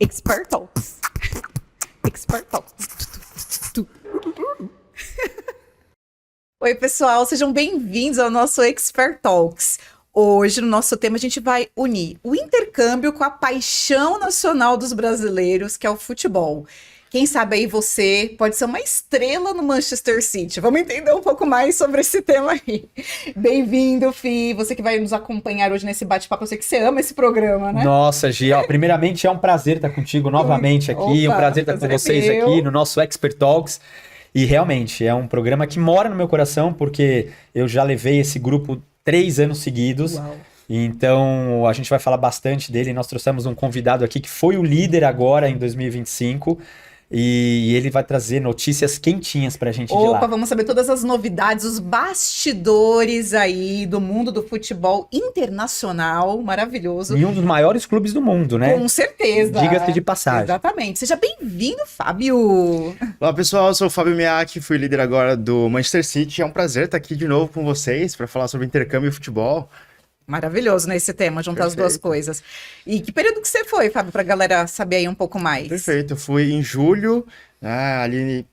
Expert Talks. Expert Talks. Oi, pessoal, sejam bem-vindos ao nosso Expert Talks. Hoje, no nosso tema, a gente vai unir o intercâmbio com a paixão nacional dos brasileiros, que é o futebol. Quem sabe aí você pode ser uma estrela no Manchester City. Vamos entender um pouco mais sobre esse tema aí. Bem-vindo, Fih. Você que vai nos acompanhar hoje nesse bate-papo. Eu sei que você ama esse programa, né? Nossa, Gi, ó, primeiramente é um prazer estar contigo novamente aqui. Opa, um prazer estar com vocês aqui no nosso Expert Talks. E realmente é um programa que mora no meu coração, porque eu já levei esse grupo 3 anos seguidos. Uau. Então a gente vai falar bastante dele. Nós trouxemos um convidado aqui que foi o líder agora em 2025. E ele vai trazer notícias quentinhas pra gente de lá. Opa, vamos saber todas as novidades, os bastidores aí do mundo do futebol internacional, maravilhoso. E um dos maiores clubes do mundo, né? Com certeza. Diga-se de passagem. Exatamente. Seja bem-vindo, Fábio. Olá, pessoal, eu sou o Fábio Miaki, fui líder agora do Manchester City. É um prazer estar aqui de novo com vocês para falar sobre intercâmbio e futebol. Maravilhoso, né, esse tema, juntar as duas coisas. E que período que você foi, Fábio, pra galera saber aí um pouco mais? Perfeito, eu fui em julho, né, ali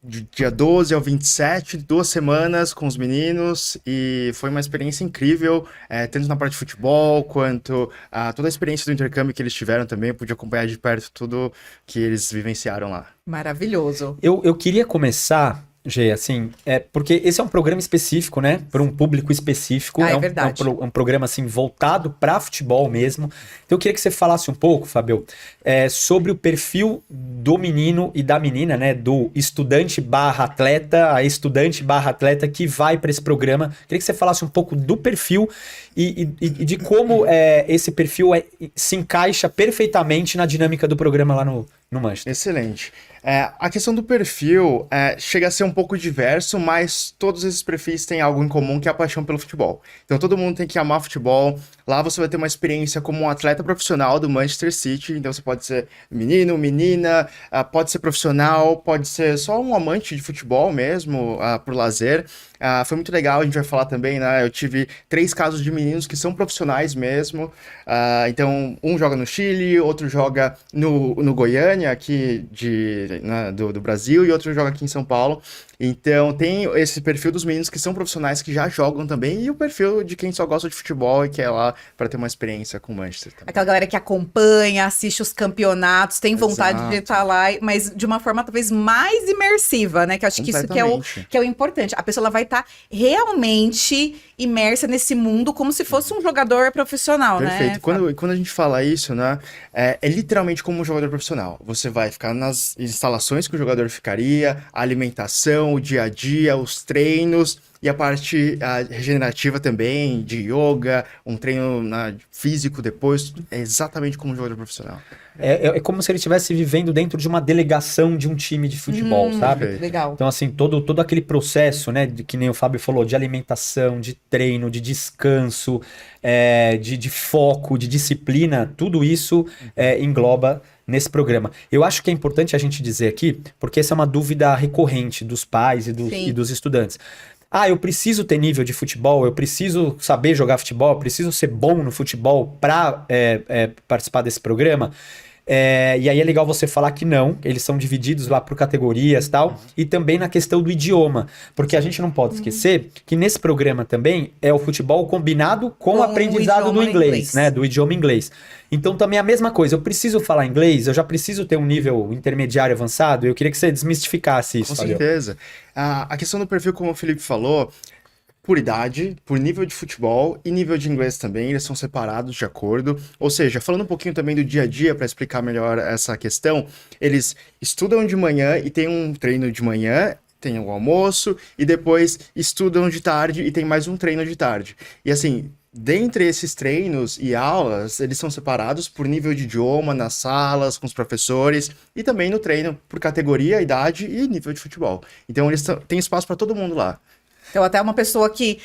de dia 12 ao 27, 2 semanas com os meninos, e foi uma experiência incrível, tanto na parte de futebol, quanto toda a experiência do intercâmbio que eles tiveram também, eu pude acompanhar de perto tudo que eles vivenciaram lá. Maravilhoso. Eu queria começar, Gê, assim, porque esse é um programa específico, né? Para um público específico. É verdade. Um programa, assim, voltado para futebol mesmo. Então eu queria que você falasse um pouco, Fábio, sobre o perfil do menino e da menina, né? Do estudante/atleta, a estudante/atleta que vai para esse programa. Queria que você falasse um pouco do perfil e de como esse perfil se encaixa perfeitamente na dinâmica do programa lá no Manchester. Excelente. A questão do perfil chega a ser um pouco diverso, mas todos esses perfis têm algo em comum, que é a paixão pelo futebol. Então todo mundo tem que amar futebol. Lá você vai ter uma experiência como um atleta profissional do Manchester City. Então você pode ser menino, menina, pode ser profissional, pode ser só um amante de futebol mesmo, por lazer. Foi muito legal, a gente vai falar também, né? Eu tive 3 casos de meninos que são profissionais mesmo. Então um joga no Chile, outro joga no Goiânia, aqui do Brasil, e outro joga aqui em São Paulo. Então tem esse perfil dos meninos que são profissionais, que já jogam também, e o perfil de quem só gosta de futebol e quer lá para ter uma experiência com o Manchester também. Aquela galera que acompanha, assiste os campeonatos, tem vontade de estar lá, mas de uma forma talvez mais imersiva, né? Que eu acho que isso que é o importante. A pessoa ela vai estar realmente imersa nesse mundo como se fosse um jogador profissional, Perfeito. né? Quando a gente fala isso, né, é literalmente como um jogador profissional. Você vai ficar nas instalações que o jogador ficaria, a alimentação, o dia a dia, os treinos e a parte regenerativa também, de yoga, um treino físico depois, é exatamente como um jogador profissional. É como se ele estivesse vivendo dentro de uma delegação de um time de futebol, sabe? Legal. Então, assim, todo aquele processo, né, que nem o Fábio falou, de alimentação, de treino, de descanso, de foco, de disciplina, tudo isso engloba nesse programa. Eu acho que é importante a gente dizer aqui, porque essa é uma dúvida recorrente dos pais e dos estudantes. Eu preciso ter nível de futebol, eu preciso saber jogar futebol, eu preciso ser bom no futebol para participar desse programa. E aí é legal você falar que não, eles são divididos lá por categorias e tal, e também na questão do idioma, porque a gente não pode esquecer que nesse programa também é o futebol combinado com o aprendizado do inglês, né, do idioma inglês. Então também é a mesma coisa, eu preciso falar inglês, eu já preciso ter um nível intermediário avançado, eu queria que você desmistificasse isso, Com certeza. A questão do perfil, como o Felipe falou, por idade, por nível de futebol e nível de inglês também, eles são separados de acordo. Ou seja, falando um pouquinho também do dia a dia para explicar melhor essa questão, eles estudam de manhã e tem um treino de manhã, tem o almoço, e depois estudam de tarde e tem mais um treino de tarde. E assim, dentre esses treinos e aulas, eles são separados por nível de idioma, nas salas, com os professores, e também no treino por categoria, idade e nível de futebol. Então eles têm espaço para todo mundo lá. Então, até uma pessoa que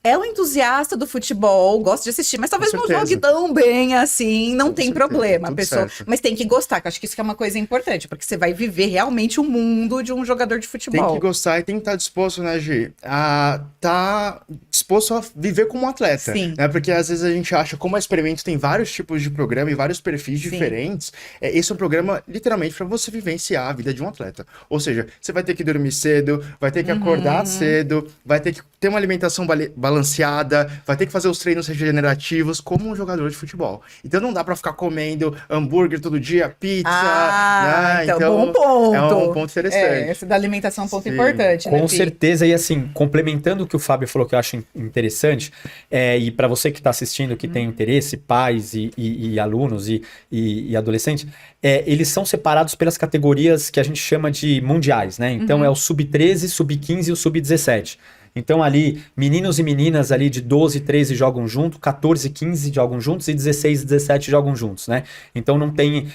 é um entusiasta do futebol, gosta de assistir, mas talvez Com não certeza. jogue tão bem assim, não Com tem certeza, problema, a tudo pessoa. certo. Mas tem que gostar, que eu acho que isso que é uma coisa importante, porque você vai viver realmente o mundo de um jogador de Tem futebol. que gostar e tem que estar disposto, né, Gi? A tá disposto a viver como um atleta. Sim. Né? Porque às vezes a gente acha, como a Experimento tem vários tipos de programa e vários perfis Sim. diferentes, esse é um programa literalmente para você vivenciar a vida de um atleta. Ou seja, você vai ter que dormir cedo, vai ter que acordar cedo, vai ter que ter uma alimentação balanceada, vai ter que fazer os treinos regenerativos como um jogador de futebol. Então não dá para ficar comendo hambúrguer todo dia, pizza, né? Então, bom ponto. É um ponto interessante. Esse da alimentação é um ponto Sim. importante, né, Com Pi? certeza, e assim, complementando o que o Fábio falou que eu acho interessante, e para você que está assistindo, que tem interesse, pais e alunos e adolescentes, eles são separados pelas categorias que a gente chama de mundiais, né? Então é o sub-13, sub-15 e o sub-17. Então ali, meninos e meninas ali de 12 e 13 jogam junto, 14 e 15 jogam juntos e 16 e 17 jogam juntos, né? Então não tem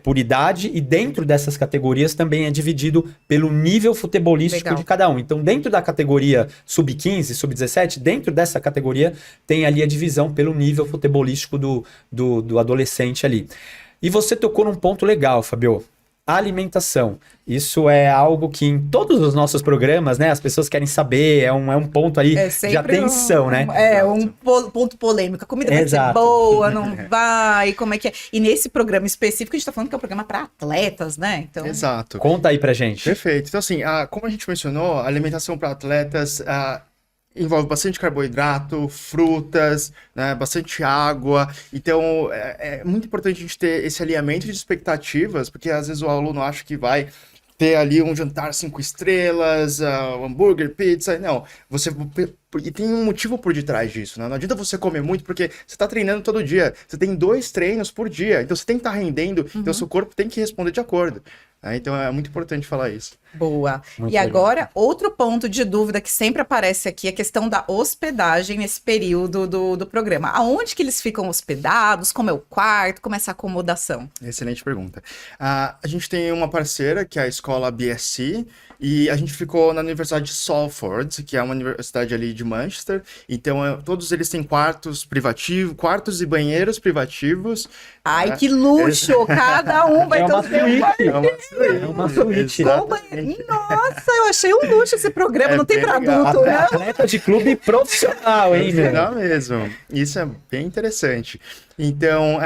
por idade e dentro dessas categorias também é dividido pelo nível futebolístico Legal. de cada um. Então dentro da categoria sub-15, sub-17, dentro dessa categoria tem ali a divisão pelo nível futebolístico do adolescente ali. E você tocou num ponto legal, Fabio. Alimentação. Isso é algo que em todos os nossos programas, né, as pessoas querem saber, é um ponto aí de sempre atenção, né? Ponto polêmico. A comida vai ser Exato. boa, não vai, como é que é? E nesse programa específico, a gente tá falando que é um programa para atletas, né? Então, Exato. Conta aí pra gente. Perfeito. Então, assim, como a gente mencionou, a alimentação para atletas envolve bastante carboidrato, frutas, né, bastante água. Então, é muito importante a gente ter esse alinhamento de expectativas, porque às vezes o aluno acha que vai ter ali um jantar 5 estrelas, hambúrguer, pizza. Não, e tem um motivo por detrás disso, né? Não adianta você comer muito, porque você está treinando todo dia. Você tem 2 treinos por dia, então você tem que estar rendendo, então seu corpo tem que responder de acordo. Então é muito importante falar isso. boa. Muito E legal. agora, outro ponto de dúvida que sempre aparece aqui é a questão da hospedagem nesse período do programa. Aonde que eles ficam hospedados? Como é o quarto? Como é essa acomodação? Excelente pergunta. A gente tem uma parceira, que é a escola BSc, e a gente ficou na Universidade de Salford, que é uma universidade ali de Manchester. Então, todos eles têm quartos privativos, quartos e banheiros privativos. Ai, que luxo! Cada um vai É ter uma o seu suíte. É uma suíte. com banheiro. Nossa, eu achei um luxo esse programa. É Não tem bem pra legal. adulto, né? Atleta de clube profissional, hein, meu? Não mesmo. Isso é bem interessante. Então,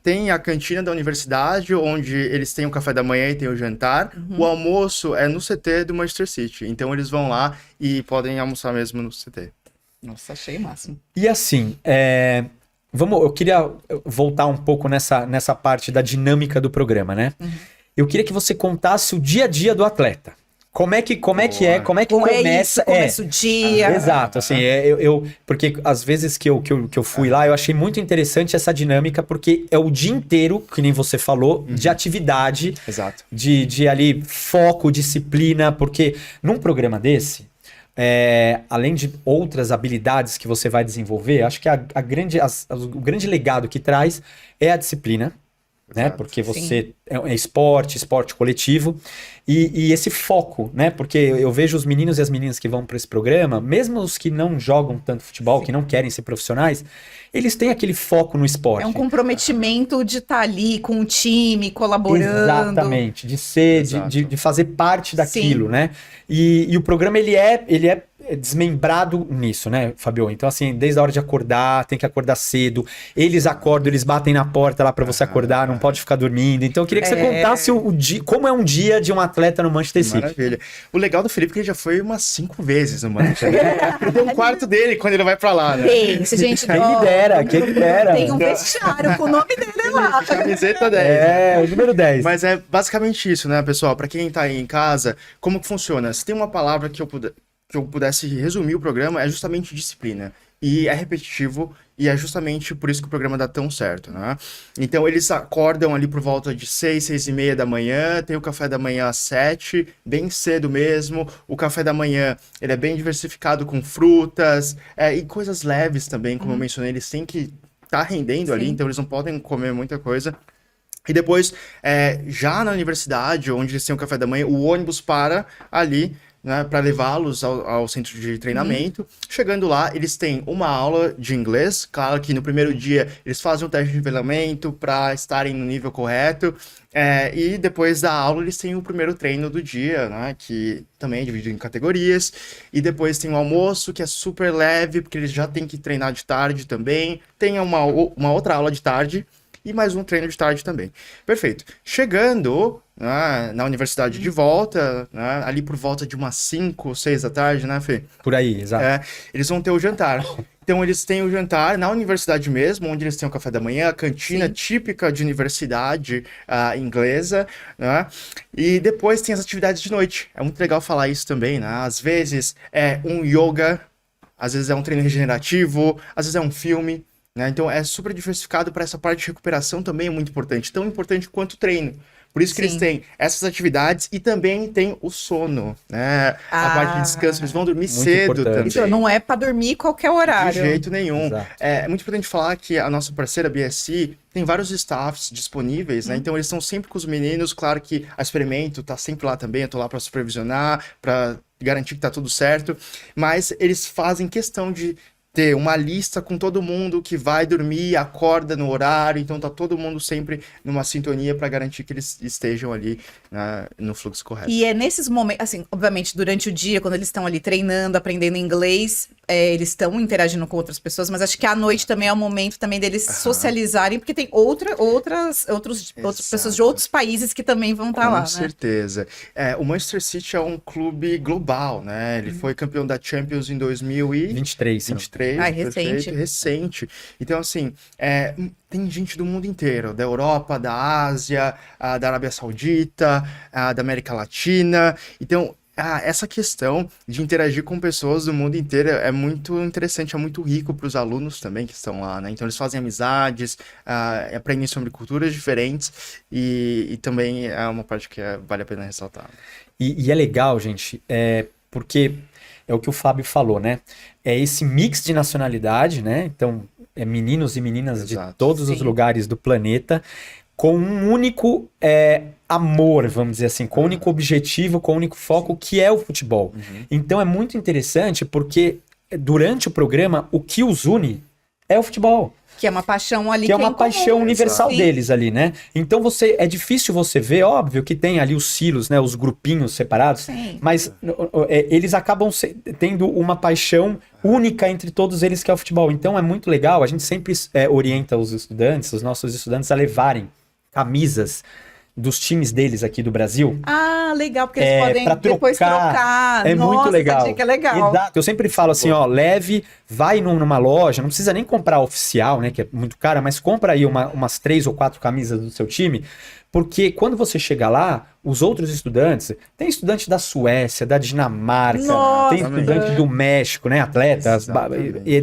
tem a cantina da universidade, onde eles têm o café da manhã e tem o jantar. O almoço é no CT do Manchester City. Então, eles vão lá e podem almoçar mesmo no CT. Nossa, achei o máximo. E assim, eu queria voltar um pouco nessa parte da dinâmica do programa, né? Eu queria que você contasse o dia a dia do atleta. Como é que começa? Começa o dia. Exato, assim, porque às vezes que eu fui lá, eu achei muito interessante essa dinâmica, porque é o dia inteiro, que nem você falou, de atividade, Exato. de ali foco, disciplina, porque num programa desse, além de outras habilidades que você vai desenvolver, acho que o grande legado que traz é a disciplina, né? Exato. Porque você é esporte coletivo e esse foco, né? Porque eu vejo os meninos e as meninas que vão para esse programa, mesmo os que não jogam tanto futebol, que não querem ser profissionais, eles têm aquele foco no esporte. É um comprometimento de estar ali com o time, colaborando. Exatamente, de ser, Exato. de fazer parte daquilo, Sim. né? E o programa, ele é desmembrado nisso, né, Fabio? Então, assim, desde a hora de acordar, tem que acordar cedo. Eles acordam, eles batem na porta lá pra você acordar, não pode ficar dormindo. Então, eu queria que você contasse o dia, como é um dia de um atleta no Manchester City. Maravilha. O legal do Felipe é que ele já foi umas 5 vezes no Manchester. Ele tem um quarto dele quando ele vai pra lá, né? Pense, gente. Quem ó, me dera, quem me dera. Tem um vestiário com o nome dele lá. Camiseta 10. O número 10. Mas é basicamente isso, né, pessoal? Pra quem tá aí em casa, como que funciona? Se tem uma palavra que eu pudesse resumir o programa, é justamente disciplina. E é repetitivo, e é justamente por isso que o programa dá tão certo, né? Então, eles acordam ali por volta de 6, 6 e meia da manhã, tem o café da manhã às 7, bem cedo mesmo. O café da manhã, ele é bem diversificado com frutas, e coisas leves também, como eu mencionei, eles têm que estar rendendo ali, Sim. então eles não podem comer muita coisa. E depois, já na universidade, onde eles têm o café da manhã, o ônibus para ali né, para levá-los ao centro de treinamento. Chegando lá, eles têm uma aula de inglês. Claro que no primeiro dia eles fazem um teste de nivelamento para estarem no nível correto. E depois da aula eles têm o primeiro treino do dia, né, que também é dividido em categorias. E depois tem o almoço, que é super leve, porque eles já têm que treinar de tarde também. Tem uma outra aula de tarde e mais um treino de tarde também. Perfeito. Chegando, né, na universidade de volta, né, ali por volta de umas 5, 6 da tarde, né, Fê? Por aí, exato. Eles vão ter o jantar. Então, eles têm o jantar na universidade mesmo, onde eles têm o café da manhã, a cantina típica de universidade inglesa, né? E depois tem as atividades de noite. É muito legal falar isso também, né? Às vezes é um yoga, às vezes é um treino regenerativo, às vezes é um filme, né? Então, é super diversificado para essa parte de recuperação também é muito importante. Tão importante quanto o treino. Por isso que eles têm essas atividades e também tem o sono, né? A parte de descanso, eles vão dormir cedo importante. também. Então, não é para dormir qualquer horário. De jeito nenhum. Exato. É muito importante falar que a nossa parceira BSC tem vários staffs disponíveis, né? Então eles estão sempre com os meninos. Claro que a Experimento tá sempre lá também. Eu tô lá para supervisionar, para garantir que tá tudo certo. Mas eles fazem questão de ter uma lista com todo mundo que vai dormir, acorda no horário, então tá todo mundo sempre numa sintonia para garantir que eles estejam ali, né, no fluxo correto. E é nesses momentos, assim, obviamente, durante o dia, quando eles estão ali treinando, aprendendo inglês, eles estão interagindo com outras pessoas, mas acho que à noite também é o momento também deles socializarem, porque tem outras pessoas de outros países que também vão estar lá, né? Com certeza. O Manchester City é um clube global, né? Ele foi campeão da Champions em 2023. 23. Recente. Então, assim, tem gente do mundo inteiro, da Europa, da Ásia, da Arábia Saudita, da América Latina. Então, essa questão de interagir com pessoas do mundo inteiro é muito interessante, é muito rico para os alunos também que estão lá, né? Então, eles fazem amizades, aprendem sobre culturas diferentes e também é uma parte que vale a pena ressaltar. E é legal, gente, porque é o que o Fábio falou, né? É esse mix de nacionalidade, né? Então, meninos e meninas de todos os lugares do planeta, com um único amor, vamos dizer assim, com um único objetivo, com um único foco, que é o futebol. Então, é muito interessante porque durante o programa, o que os une é o futebol. Que é uma paixão ali. Que é uma paixão universal deles ali, né? Então é difícil você ver, óbvio, que tem ali os silos, né? Os grupinhos separados. Sim. Mas eles acabam tendo uma paixão única entre todos eles, que é o futebol. Então é muito legal, a gente sempre orienta os estudantes, os nossos estudantes, a levarem camisas dos times deles aqui do Brasil. Legal, porque eles podem depois trocar. É Nossa, muito legal. Essa dica é legal. Exato. Eu sempre falo assim, leve, vai numa loja, não precisa nem comprar oficial, né, que é muito cara, mas compra aí umas 3 ou 4 camisas do seu time, porque quando você chega lá, os outros estudantes, tem estudante da Suécia, da Dinamarca, Nossa, tem estudante do México, né, atletas,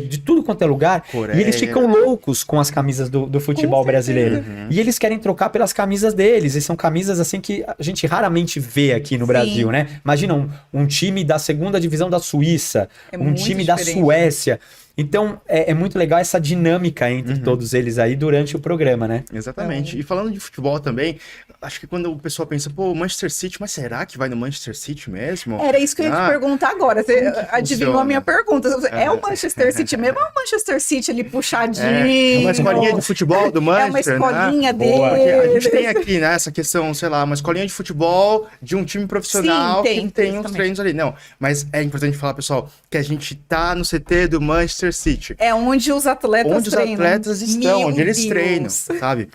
de tudo quanto é lugar, Coreia. E eles ficam loucos com as camisas do futebol brasileiro. E eles querem trocar pelas camisas deles, e são camisas assim que a gente raramente vê aqui no Brasil, né? Imagina um time da segunda divisão da Suíça, um time da Suécia. Então, é muito legal essa dinâmica entre todos eles aí durante o programa, né? Exatamente. E falando de futebol também, acho que quando o pessoal pensa, pô, Manchester City, mas será que vai no Manchester City mesmo? Era isso que eu ia te perguntar agora. Você adivinhou a minha pergunta. É o Manchester City mesmo ou é o Manchester City ali puxadinho? É uma escolinha de futebol do Manchester, É uma escolinha dele. A gente tem aqui, né, essa questão, sei lá, uma escolinha de futebol de um time profissional. Sim, que tem uns treinos ali. Não, mas é importante falar, pessoal, que a gente tá no CT do Manchester City. É onde os atletas treinam. Onde os atletas estão, onde eles treinam, sabe?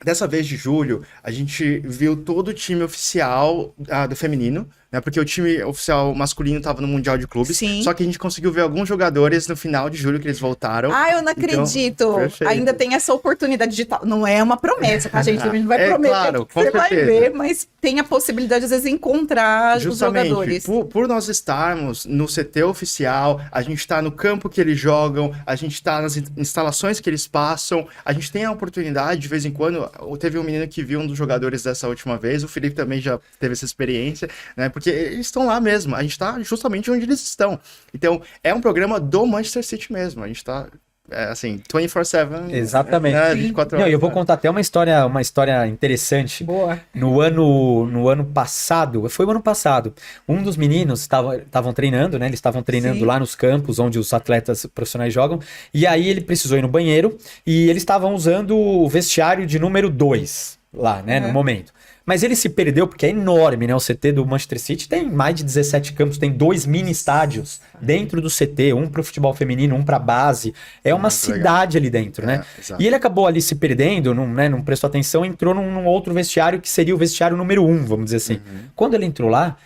Dessa vez de julho, a gente viu todo o time oficial do feminino, né? Porque o time oficial masculino estava no Mundial de Clubes. Sim. Só que a gente conseguiu ver alguns jogadores no final de julho que eles voltaram. Eu não acredito. Perfeito. Ainda tem essa oportunidade digital. Não é uma promessa, tá, gente? A gente não vai prometer claro, que você vai ver, mas tem a possibilidade, às vezes, de encontrar os jogadores. Por nós estarmos no CT oficial, a gente está no campo que eles jogam, a gente está nas instalações que eles passam, a gente tem a oportunidade, de vez em quando, teve um menino que viu um dos jogadores dessa última vez, o Felipe também já teve essa experiência, né? Porque eles estão lá mesmo, a gente está justamente onde eles estão. Então, é um programa do Manchester City mesmo, a gente está assim, 24/7. Exatamente. Né, 24 Não, horas. eu vou contar até uma história interessante. Boa. No ano passado, foi o ano passado, um dos meninos estavam treinando, né? Eles estavam treinando Sim. lá nos campos onde os atletas profissionais jogam. E aí ele precisou ir no banheiro e eles estavam usando o vestiário de número 2 lá, né? No momento. Mas ele se perdeu porque é enorme, né? O CT do Manchester City tem mais de 17 campos, tem 2 mini estádios dentro do CT, um para o futebol feminino, um para base. É uma Muito cidade ali dentro, né? Exato. E ele acabou ali se perdendo, não prestou atenção, entrou num outro vestiário que seria o vestiário número 1, vamos dizer assim. Quando ele entrou lá,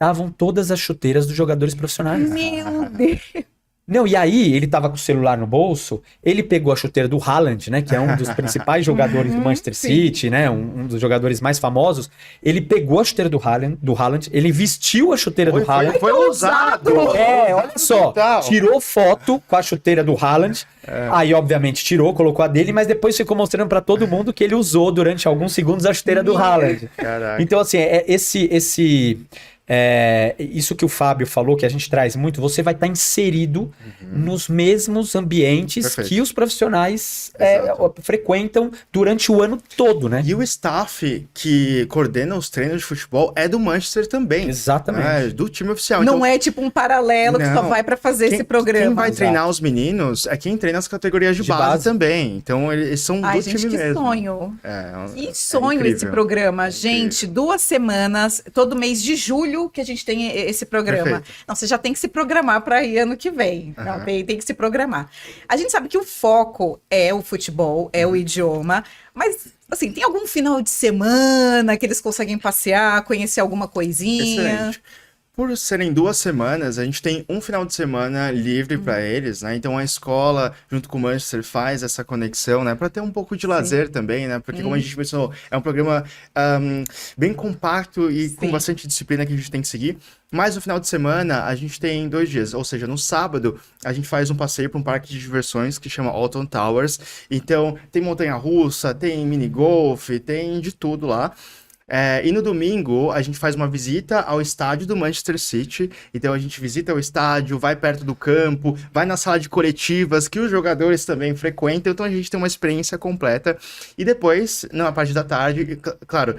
estavam todas as chuteiras dos jogadores profissionais. Meu Deus. Não, e aí ele tava com o celular no bolso, ele pegou a chuteira do Haaland, né, que é um dos principais jogadores do Manchester sim. City, né, um dos jogadores mais famosos. Ele pegou a chuteira do Haaland, ele vestiu a chuteira do Haaland. Foi ousado! Olha só, Total. tirou foto com a chuteira do Haaland, aí obviamente tirou, colocou a dele, mas depois ficou mostrando pra todo mundo que ele usou durante alguns segundos a chuteira do Haaland. Caraca. Então assim, isso que o Fábio falou, que a gente traz muito, você vai estar inserido nos mesmos ambientes Perfeito. que os profissionais Exato. frequentam durante o ano todo, né? E o staff que coordena os treinos de futebol é do Manchester também. Exatamente. Né, do time oficial. Não Então, é tipo um paralelo que só Não. vai pra fazer esse programa. Quem vai Exato. treinar os meninos é quem treina as categorias de De base base. também. Então eles são Ai, do gente, time que mesmo. sonho. É Que sonho esse incrível. programa. Gente, 2 semanas, todo mês de julho que a gente tem esse programa. Perfeito. Não, você já tem que se programar para ir ano que vem. Não, Aham. tem que se programar. A gente sabe que o foco é o futebol, é o idioma, mas assim, tem algum final de semana que eles conseguem passear, conhecer alguma coisinha? Excelente. Por serem 2 semanas, a gente tem um final de semana livre para eles, né? Então a escola, junto com o Manchester, faz essa conexão, né? Para ter um pouco de lazer também, né? Porque como a gente pensou, é um programa bem compacto e com Sim. bastante disciplina que a gente tem que seguir. Mas no final de semana, a gente tem 2 dias. Ou seja, no sábado, a gente faz um passeio para um parque de diversões que chama Alton Towers. Então, tem montanha-russa, tem mini-golf, tem de tudo lá. E no domingo, a gente faz uma visita ao estádio do Manchester City. Então, a gente visita o estádio, vai perto do campo, vai na sala de coletivas, que os jogadores também frequentam. Então, a gente tem uma experiência completa. E depois, na parte da tarde, claro,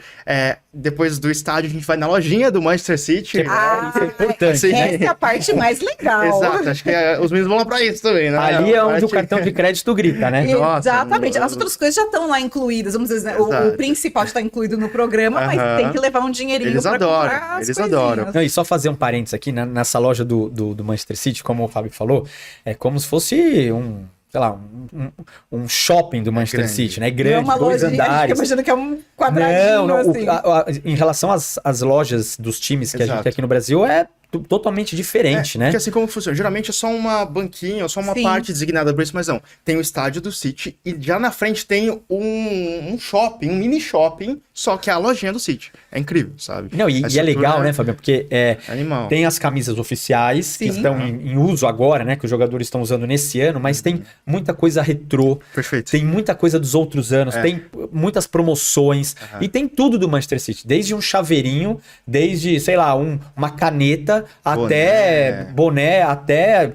depois do estádio, a gente vai na lojinha do Manchester City. Ah, Isso é importante, Sim. né? essa é a parte mais legal. Exato, acho que os meninos vão lá pra isso também, né? Ali é onde o Parte- cartão de crédito grita, né? Nossa, Exatamente. não- As outras coisas já estão lá incluídas, vamos dizer, né? O Exato. principal está incluído no programa, mas Aham. tem que levar um dinheirinho Eles para adoram, comprar as eles coisinhas. adoram. Não, e só fazer um parênteses aqui, nessa loja do Manchester City, como o Fábio falou, é como se fosse um shopping do Manchester grande. City, né? Não é Grande, uma 2 lojinha, a gente andares. imagina que é um quadradinho, Não, assim. em relação às lojas dos times que a gente Exato. tem aqui no Brasil, é totalmente diferente, né? Porque assim como funciona, geralmente é só uma banquinha, ou só uma Sim. parte designada para isso, mas não. Tem o estádio do City e já na frente tem um shopping, um mini shopping, só que é a lojinha do City. É incrível, sabe? Não, A e é estrutura legal, né, Fabiano? Porque Animal. tem as camisas oficiais que Sim. estão em uso agora, né? Que os jogadores estão usando nesse ano, mas tem muita coisa retrô, Perfeito. tem muita coisa dos outros anos, tem muitas promoções e tem tudo do Manchester City, desde um chaveirinho, desde, sei lá, uma caneta, até boné, até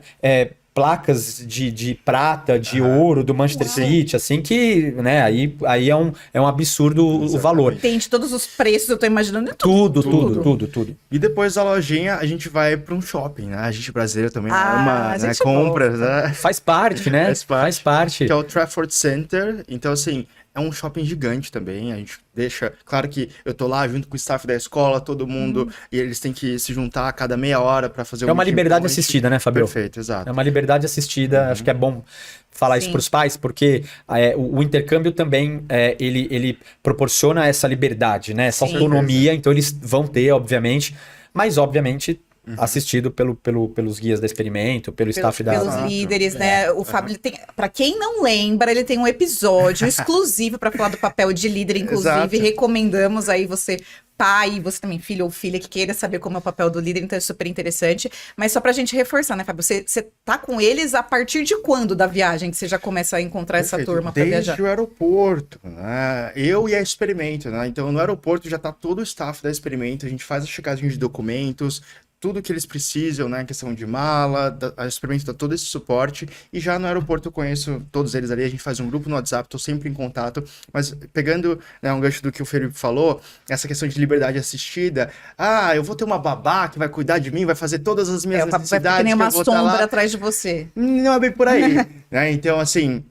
placas de prata, de ouro do Manchester City, assim que, né, aí é um absurdo o valor. Tem de todos os preços, eu tô imaginando de Tudo. E depois da lojinha, a gente vai para um shopping, né? A gente brasileiro também Ah, ama, a né? gente Compras, né? Faz parte, né? Faz parte. parte. Que é o Trafford Center. Então, assim, é um shopping gigante também. A gente deixa... Claro que eu tô lá junto com o staff da escola, todo mundo, e eles têm que se juntar a cada meia hora para fazer É uma meeting liberdade point. assistida, né, Fabio? Perfeito, exato. É uma liberdade assistida, acho que é bom falar isso Sim. para os pais, porque o intercâmbio também, ele proporciona essa liberdade, né? Essa Sim. autonomia, então eles vão ter, obviamente, mas obviamente assistido pelos guias da Experimento, pelo staff da... pelos líderes, né? O Fábio, ele tem, para quem não lembra, ele tem um episódio exclusivo para falar do papel de líder, inclusive Exato. recomendamos aí você pai, você também filho ou filha que queira saber como é o papel do líder, então é super interessante. Mas só pra gente reforçar, né, Fábio? Você tá com eles a partir de quando da viagem que você já começa a encontrar essa Perfeito. turma pra viajar? Desde o aeroporto, né? Eu e a Experimento, né? Então, no aeroporto já tá todo o staff da Experimento, a gente faz a checagem de documentos, tudo que eles precisam, né? Questão de mala, a Experimento dá todo esse suporte. E já no aeroporto eu conheço todos eles ali, a gente faz um grupo no WhatsApp, tô sempre em contato. Mas pegando, né, um gancho do que o Felipe falou, essa questão de liberdade assistida. Ah, eu vou ter uma babá que vai cuidar de mim, vai fazer todas as minhas Vai necessidades. que nem uma eu vou tá sombra lá. atrás de você. Não é bem por aí, né? Então, assim,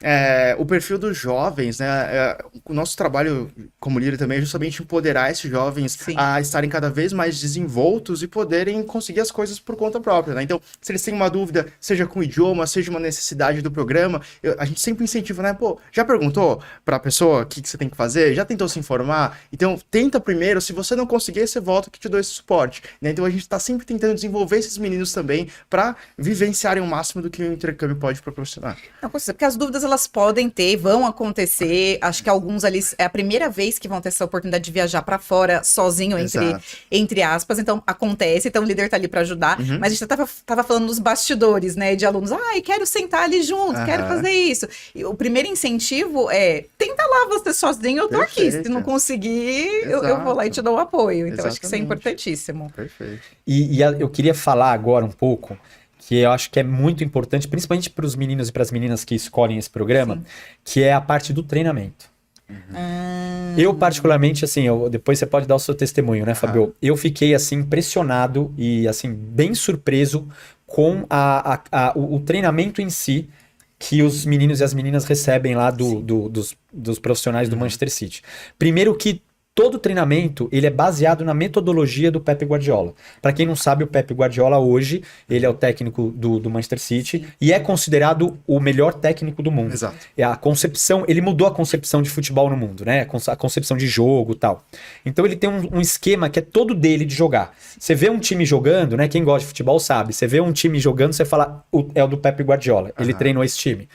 o perfil dos jovens, né? O nosso trabalho como líder também é justamente empoderar esses jovens Sim. a estarem cada vez mais desenvoltos e poderem conseguir as coisas por conta própria, né? Então, se eles têm uma dúvida, seja com o idioma, seja uma necessidade do programa, a gente sempre incentiva, né? Pô, já perguntou pra pessoa o que você tem que fazer? Já tentou se informar? Então, tenta primeiro, se você não conseguir, você volta que te dou esse suporte, né? Então, a gente tá sempre tentando desenvolver esses meninos também pra vivenciarem o máximo do que o intercâmbio pode proporcionar. Não, porque as dúvidas elas podem ter, vão acontecer. Acho que alguns ali é a primeira vez que vão ter essa oportunidade de viajar para fora sozinho, entre aspas. Então acontece, então o líder tá ali para ajudar. Mas a gente tava falando nos bastidores, né, de alunos. Ai, quero sentar ali junto, quero fazer isso. E o primeiro incentivo é tenta lá você sozinho, eu tô aqui. Se não conseguir, eu vou lá e te dou o apoio. Então acho que isso é importantíssimo. Perfeito. E eu queria falar agora um pouco, que eu acho que é muito importante, principalmente para os meninos e para as meninas que escolhem esse programa, que é a parte do treinamento. Eu, particularmente, assim, depois você pode dar o seu testemunho, né, Fabio? Eu fiquei, assim, impressionado e, assim, bem surpreso com o treinamento em si que os meninos e as meninas recebem lá dos profissionais do Manchester City. Primeiro que todo treinamento, ele é baseado na metodologia do Pep Guardiola. Para quem não sabe, o Pep Guardiola hoje, ele é o técnico do Manchester City e é considerado o melhor técnico do mundo. Exato. A concepção, ele mudou a concepção de futebol no mundo, né? A concepção de jogo e tal. Então ele tem um esquema que é todo dele de jogar. Você vê um time jogando, né? Quem gosta de futebol sabe. Você vê um time jogando, você fala, é o do Pep Guardiola. Ele treinou esse time.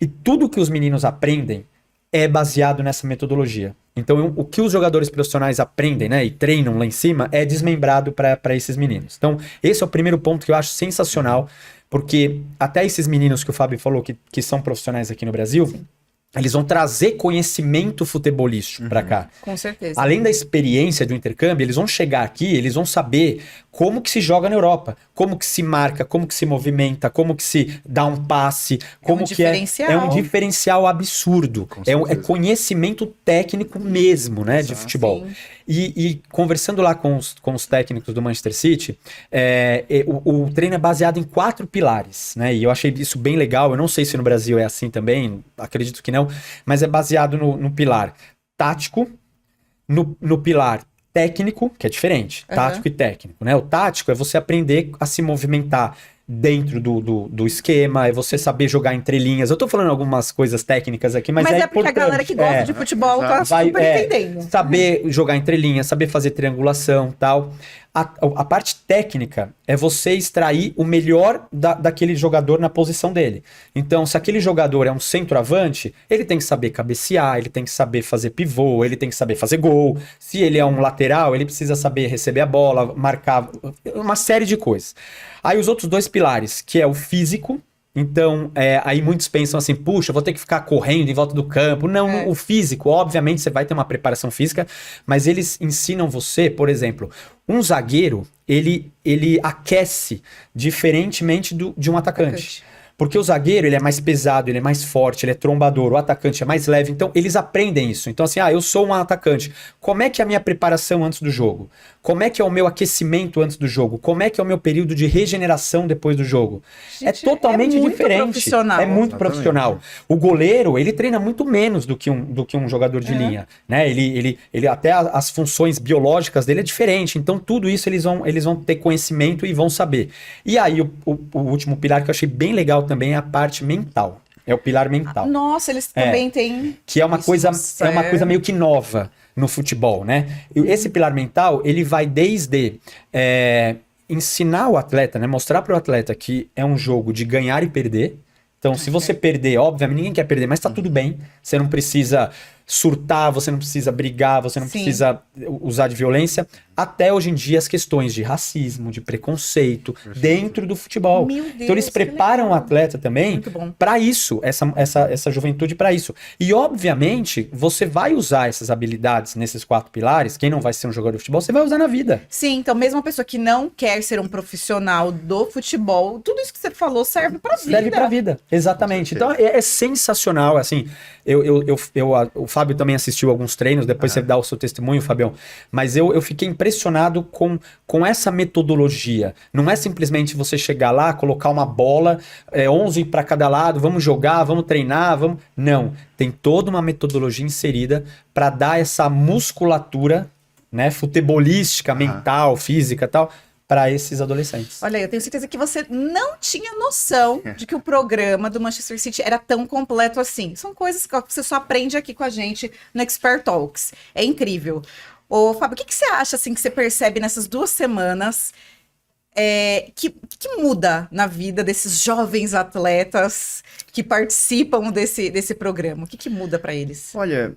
E tudo que os meninos aprendem é baseado nessa metodologia. Então, o que os jogadores profissionais aprendem, né, e treinam lá em cima é desmembrado para esses meninos. Então, esse é o primeiro ponto que eu acho sensacional, porque até esses meninos que o Fábio falou que são profissionais aqui no Brasil, eles vão trazer conhecimento futebolístico para cá. Com certeza. Além da experiência do intercâmbio, eles vão chegar aqui, eles vão saber como que se joga na Europa, como que se marca, como que se movimenta, como que se dá um passe, como que diferencial. É um diferencial absurdo. É conhecimento técnico mesmo, né, de futebol. Sim. E conversando lá com os técnicos do Manchester City, o treino é baseado em 4 pilares, né? E eu achei isso bem legal. Eu não sei se no Brasil é assim também, acredito que não, mas é baseado no pilar tático, no pilar técnico, que é diferente, tático e técnico, né? O tático é você aprender a se movimentar dentro do esquema, é você saber jogar entre linhas. Eu tô falando algumas coisas técnicas aqui, mas é porque importante. A galera que gosta de futebol tá super entendendo. Saber jogar entre linhas, saber fazer triangulação e tal. A parte técnica é você extrair o melhor daquele jogador na posição dele. Então, se aquele jogador é um centroavante, ele tem que saber cabecear, ele tem que saber fazer pivô, ele tem que saber fazer gol. Se ele é um lateral, ele precisa saber receber a bola, marcar, uma série de coisas. Aí os outros 2 pilares, que é o físico. Então, aí muitos pensam assim, puxa, vou ter que ficar correndo em volta do campo. Não, o físico, obviamente, você vai ter uma preparação física, mas eles ensinam você, por exemplo, um zagueiro, ele aquece diferentemente de um atacante. Porque o zagueiro, ele é mais pesado, ele é mais forte, ele é trombador, o atacante é mais leve, então eles aprendem isso. Então assim, eu sou um atacante, como é que é a minha preparação antes do jogo? Como é que é o meu aquecimento antes do jogo? Como é que é o meu período de regeneração depois do jogo? Gente, é totalmente diferente. Profissional. É muito profissional. O goleiro, ele treina muito menos do que um jogador de linha, né? Ele até as funções biológicas dele é diferente, então tudo isso eles vão ter conhecimento e vão saber. E aí o último pilar que eu achei bem legal também é a parte mental. É o pilar mental. Nossa, eles também têm. Que é uma coisa meio que nova no futebol, né? E esse pilar mental, ele vai desde ensinar o atleta, né? Mostrar para o atleta que é um jogo de ganhar e perder. Então, se você perder, obviamente, ninguém quer perder, mas tá tudo bem. Você não precisa surtar, você não precisa brigar, você não Sim. precisa usar de violência, até hoje em dia as questões de racismo, de preconceito dentro do futebol. Meu Deus, Então eles que preparam o legal. atleta também Muito bom. para isso, essa juventude para isso. E obviamente você vai usar essas habilidades nesses 4 pilares, quem não vai ser um jogador de futebol, você vai usar na vida. Sim, então mesmo uma pessoa que não quer ser um profissional do futebol, tudo isso que você falou serve pra vida. Serve pra vida, exatamente. Então é sensacional, assim. O Fábio também assistiu alguns treinos, depois você dá o seu testemunho, Fabião. Mas eu fiquei impressionado com essa metodologia. Não é simplesmente você chegar lá, colocar uma bola, 11 para cada lado, vamos jogar, vamos treinar, vamos. Não. Tem toda uma metodologia inserida para dar essa musculatura, né, futebolística, mental, física e tal, para esses adolescentes. Olha, eu tenho certeza que você não tinha noção de que o programa do Manchester City era tão completo assim. São coisas que você só aprende aqui com a gente no Expert Talks. É incrível. Ô, Fábio, o que você acha assim que você percebe nessas 2 semanas que muda na vida desses jovens atletas que participam desse programa? O que muda para eles? Olha,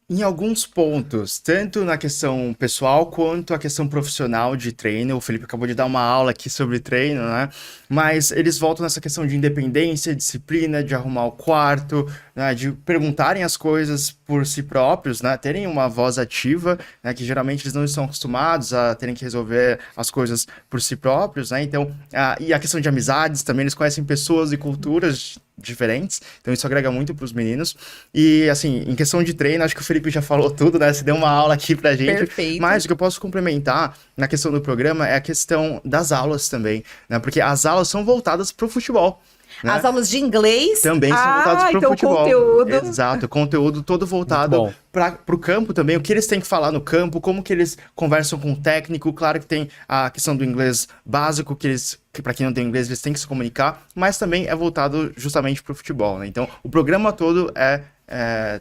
em alguns pontos, tanto na questão pessoal quanto a questão profissional de treino, o Felipe acabou de dar uma aula aqui sobre treino, né? Mas eles voltam nessa questão de independência, disciplina, de arrumar o quarto, né? De perguntarem as coisas por si próprios, né? Terem uma voz ativa, né? Que geralmente eles não estão acostumados a terem que resolver as coisas por si próprios, né? Então, e a questão de amizades também, eles conhecem pessoas e culturas diferentes, então isso agrega muito para os meninos. E assim, em questão de treino, acho que o Felipe já falou tudo, né? Você deu uma aula aqui pra gente. Perfeito. Mas o que eu posso complementar na questão do programa é a questão das aulas também, né? Porque as aulas são voltadas pro futebol. Né? As aulas de inglês Também são voltadas para o então futebol. Conteúdo. Exato, conteúdo todo voltado para o campo também, o que eles têm que falar no campo, como que eles conversam com o técnico. Claro que tem a questão do inglês básico, que para quem não tem inglês, eles têm que se comunicar, mas também é voltado justamente para o futebol, né? Então, o programa todo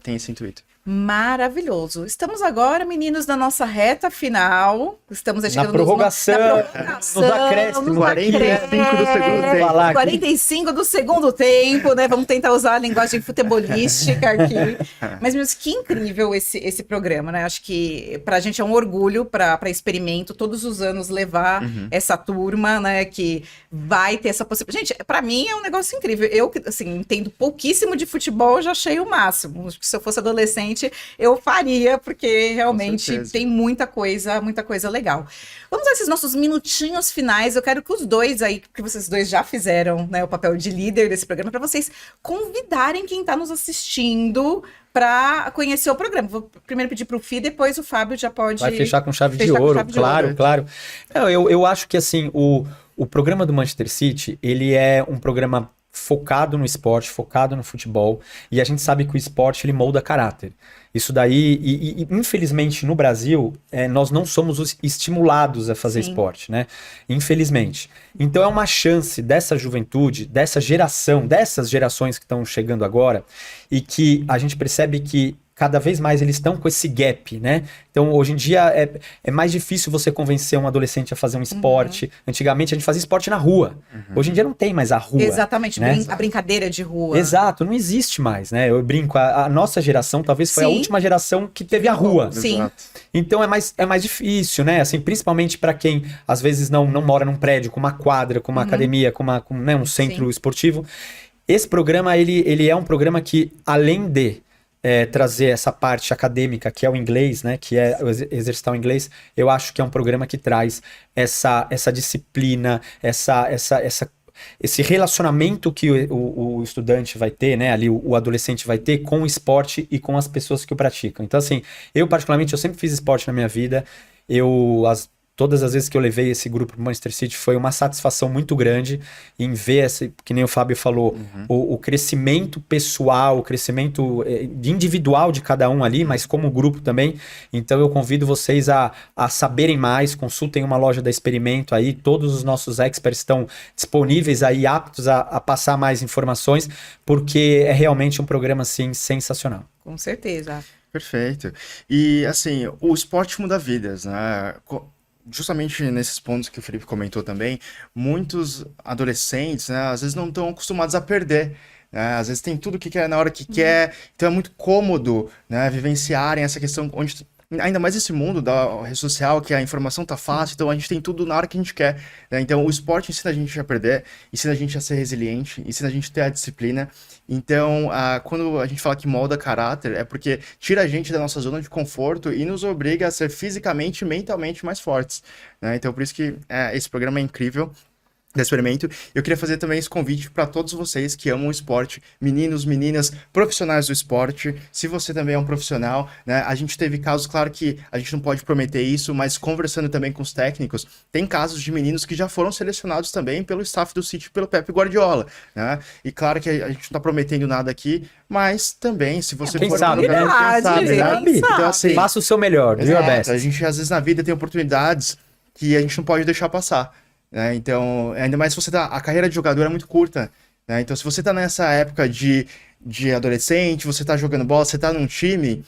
tem esse intuito. Maravilhoso. Estamos agora, meninos, na nossa reta final. Estamos chegando na prorrogação, nos acréscimos, 45 do segundo tempo. 45 do segundo tempo, né? Vamos tentar usar a linguagem futebolística aqui. Mas, meus, que incrível esse programa, né? Acho que pra gente é um orgulho para Experimento todos os anos levar essa turma, né? Que vai ter essa possibilidade. Gente, pra mim é um negócio incrível. Eu, assim, entendo pouquíssimo de futebol, já achei o máximo. Acho que se eu fosse adolescente, eu faria, porque realmente tem muita coisa legal. Vamos a esses nossos minutinhos finais. Eu quero que os dois aí, porque vocês dois já fizeram, né, o papel de líder desse programa, para vocês convidarem quem está nos assistindo para conhecer o programa. Vou primeiro pedir para o Fih, depois o Fábio já pode... Vai fechar com chave de ouro, claro. Não, eu acho que assim, o programa do Manchester City, ele é um programa focado no esporte, focado no futebol, e a gente sabe que o esporte ele molda caráter. Isso daí, e infelizmente no Brasil, nós não somos estimulados a fazer esporte, né? Infelizmente. Então é uma chance dessa juventude, dessas gerações que estão chegando agora, e que a gente percebe que cada vez mais eles estão com esse gap, né? Então, hoje em dia, é mais difícil você convencer um adolescente a fazer um esporte. Antigamente, a gente fazia esporte na rua. Hoje em dia, não tem mais a rua. Exatamente, né? A brincadeira de rua. Exato, não existe mais, né? Eu brinco, a nossa geração talvez foi a última geração que teve a rua. Sim. Exato. Então, é mais difícil, né? Assim, principalmente para quem, às vezes, não mora num prédio, com uma quadra, com uma academia, com né, um centro esportivo. Esse programa, ele é um programa que, além de trazer essa parte acadêmica, que é o inglês, né, que é exercitar o inglês, eu acho que é um programa que traz essa disciplina, esse relacionamento que o estudante vai ter, né, ali o adolescente vai ter com o esporte e com as pessoas que o praticam. Então, assim, eu particularmente, eu sempre fiz esporte na minha vida, todas as vezes que eu levei esse grupo para o Manchester City foi uma satisfação muito grande em ver, que nem o Fábio falou, o crescimento pessoal, o crescimento individual de cada um ali, mas como grupo também. Então eu convido vocês a saberem mais, consultem uma loja da Experimento aí, todos os nossos experts estão disponíveis aí, aptos a passar mais informações, porque é realmente um programa, assim, sensacional. Com certeza. Perfeito. E, assim, o esporte muda vidas, né? Justamente nesses pontos que o Felipe comentou também, muitos adolescentes, né, às vezes não estão acostumados a perder, né? Às vezes tem tudo que quer na hora que quer, então é muito cômodo, né, vivenciarem essa questão onde ainda mais esse mundo da rede social, que a informação tá fácil, então a gente tem tudo na hora que a gente quer, né? Então o esporte ensina a gente a perder, ensina a gente a ser resiliente, ensina a gente a ter a disciplina. Então, quando a gente fala que molda caráter, é porque tira a gente da nossa zona de conforto e nos obriga a ser fisicamente e mentalmente mais fortes, né? Então por isso que esse programa é incrível. De experimento. Eu queria fazer também esse convite para todos vocês que amam o esporte, meninos, meninas, profissionais do esporte. Se você também é um profissional, né? A gente teve casos, claro que a gente não pode prometer isso, mas conversando também com os técnicos, tem casos de meninos que já foram selecionados também pelo staff do City, pelo Pep Guardiola, né? E claro que a gente não está prometendo nada aqui, mas também, se você Quem for... sabe, né? Quem sabe, né? Sabe? Então, assim, Faça o seu melhor, do your exato, best. a gente às vezes na vida tem oportunidades que a gente não pode deixar passar, né? Então, ainda mais se você a carreira de jogador é muito curta, né? Então, se você tá nessa época de adolescente, você tá jogando bola, você tá num time,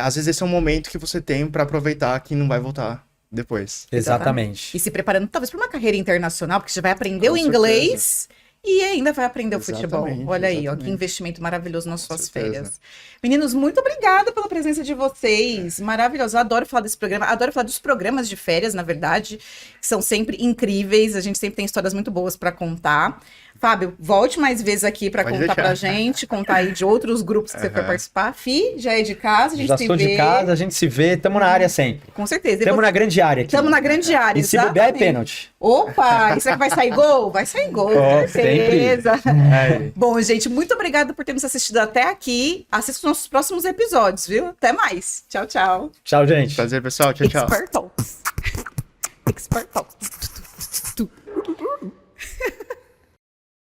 às vezes esse é um momento que você tem para aproveitar que não vai voltar depois. Exatamente. E se preparando talvez para uma carreira internacional, porque você vai aprender Com o inglês e ainda vai aprender o futebol. Exatamente, Olha aí, ó, que exatamente. investimento maravilhoso nas suas certeza. férias. Meninos, muito obrigada pela presença de vocês. Maravilhoso. Eu adoro falar desse programa. Adoro falar dos programas de férias, na verdade, que são sempre incríveis. A gente sempre tem histórias muito boas para contar. Fábio, volte mais vezes aqui para Pode contar deixar. pra gente, contar aí de outros grupos que você for participar. Fi, já é de casa, a gente Já se sou vê. de casa, a gente se vê, tamo na área sempre. Com certeza. Tamo na grande área aqui. Estamos na grande área, E se bobear é exatamente. pênalti. Opa, e será que vai sair gol? Vai sair gol, Ó, com certeza. É. Bom, gente, muito obrigada por ter nos assistido até aqui. Assista os nossos próximos episódios, viu? Até mais. Tchau, tchau. Tchau, gente. Prazer, pessoal. Tchau, tchau. Expert Talks. Expert Talks.